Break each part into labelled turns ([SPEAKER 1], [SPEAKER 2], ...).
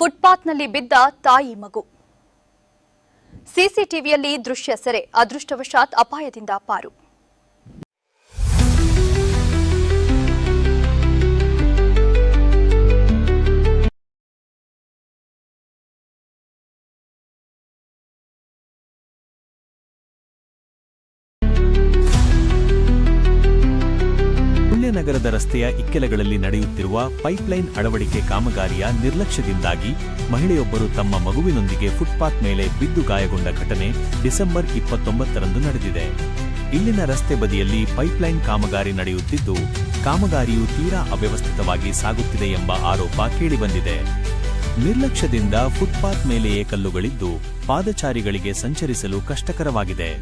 [SPEAKER 1] ಫುಟ್ಪಾತ್ನಲ್ಲಿ ಬಿದ್ದ ತಾಯಿ ಮಗು. ಸಿಸಿಟಿವಿಯಲ್ಲಿ ದೃಶ್ಯ ಸೆರೆ. ಅದೃಷ್ಟವಶಾತ್ ಅಪಾಯದಿಂದ ಪಾರು.
[SPEAKER 2] ನಗರದ ರಸ್ತೆಯ ಇಕ್ಕೆಲಗಳಲ್ಲಿ ನಡೆಯುತ್ತಿರುವ ಪೈಪ್ಲೈನ್ ಅಳವಡಿಕೆ ಕಾಮಗಾರಿಯ ನಿರ್ಲಕ್ಷ್ಯದಿಂದಾಗಿ ಮಹಿಳೆಯೊಬ್ಬರು ತಮ್ಮ ಮಗುವಿನೊಂದಿಗೆ ಫುಟ್ಪಾತ್ ಮೇಲೆ ಬಿದ್ದು ಗಾಯಗೊಂಡ ಘಟನೆ ಡಿಸೆಂಬರ್ 29ರಂದು ನಡೆದಿದೆ. ಇಲ್ಲಿನ ರಸ್ತೆ ಬದಿಯಲ್ಲಿ ಪೈಪ್ಲೈನ್ ಕಾಮಗಾರಿ ನಡೆಯುತ್ತಿದ್ದು, ಕಾಮಗಾರಿಯು ತೀರಾ ಅವ್ಯವಸ್ಥಿತವಾಗಿ ಸಾಗುತ್ತಿದೆ ಎಂಬ ಆರೋಪ ಕೇಳಿಬಂದಿದೆ. ನಿರ್ಲಕ್ಷ್ಯದಿಂದ ಫುಟ್ಪಾತ್ ಮೇಲೆಯೇ ಕಲ್ಲುಗಳಿದ್ದು ಪಾದಚಾರಿಗಳಿಗೆ ಸಂಚರಿಸಲು ಕಷ್ಟಕರವಾಗಿದೆ.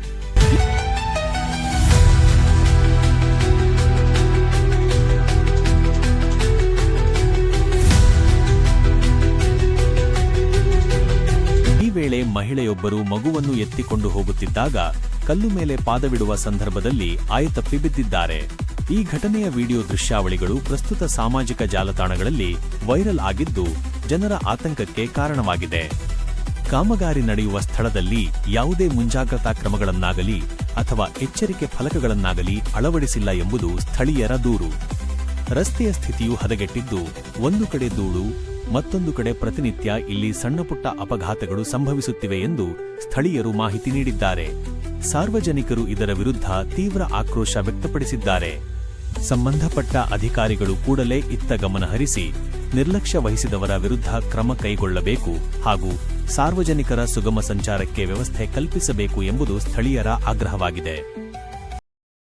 [SPEAKER 2] ವೇಳೆ ಮಹಿಳೆಯೊಬ್ಬರು ಮಗುವನ್ನು ಎತ್ತಿಕೊಂಡು ಹೋಗುತ್ತಿದ್ದಾಗ ಕಲ್ಲು ಮೇಲೆ ಪಾದವಿಡುವ ಸಂದರ್ಭದಲ್ಲಿ ಆಯತಪ್ಪಿ ಬಿದ್ದಿದ್ದಾರೆ. ಈ ಘಟನೆಯ ವಿಡಿಯೋ ದೃಶ್ಯಾವಳಿಗಳು ಪ್ರಸ್ತುತ ಸಾಮಾಜಿಕ ಜಾಲತಾಣಗಳಲ್ಲಿ ವೈರಲ್ ಆಗಿದ್ದು ಜನರ ಆತಂಕಕ್ಕೆ ಕಾರಣವಾಗಿದೆ. ಕಾಮಗಾರಿ ನಡೆಯುವ ಸ್ಥಳದಲ್ಲಿ ಯಾವುದೇ ಮುಂಜಾಗ್ರತಾ ಕ್ರಮಗಳನ್ನಾಗಲಿ ಅಥವಾ ಎಚ್ಚರಿಕೆ ಫಲಕಗಳನ್ನಾಗಲಿ ಅಳವಡಿಸಿಲ್ಲ ಎಂಬುದು ಸ್ಥಳೀಯರ ದೂರು. ರಸ್ತೆಯ ಸ್ಥಿತಿಯು ಹದಗೆಟ್ಟಿದ್ದು, ಒಂದು ಕಡೆ ಧೂಳು, ಮತ್ತೊಂದು ಕಡೆ ಪ್ರತಿನಿತ್ಯ ಇಲ್ಲಿ ಸಣ್ಣಪುಟ್ಟ ಅಪಘಾತಗಳು ಸಂಭವಿಸುತ್ತಿವೆ ಎಂದು ಸ್ಥಳೀಯರು ಮಾಹಿತಿ ನೀಡಿದ್ದಾರೆ. ಸಾರ್ವಜನಿಕರು ಇದರ ವಿರುದ್ಧ ತೀವ್ರ ಆಕ್ರೋಶ ವ್ಯಕ್ತಪಡಿಸಿದ್ದಾರೆ. ಸಂಬಂಧಪಟ್ಟ ಅಧಿಕಾರಿಗಳು ಕೂಡಲೇ ಇತ್ತ ಗಮನ ಹರಿಸಿ ನಿರ್ಲಕ್ಷ್ಯ ವಹಿಸಿದವರ ವಿರುದ್ಧ ಕ್ರಮ ಕೈಗೊಳ್ಳಬೇಕು ಹಾಗೂ ಸಾರ್ವಜನಿಕರ ಸುಗಮ ಸಂಚಾರಕ್ಕೆ ವ್ಯವಸ್ಥೆ ಕಲ್ಪಿಸಬೇಕು ಎಂಬುದು ಸ್ಥಳೀಯರ ಆಗ್ರಹವಾಗಿದೆ.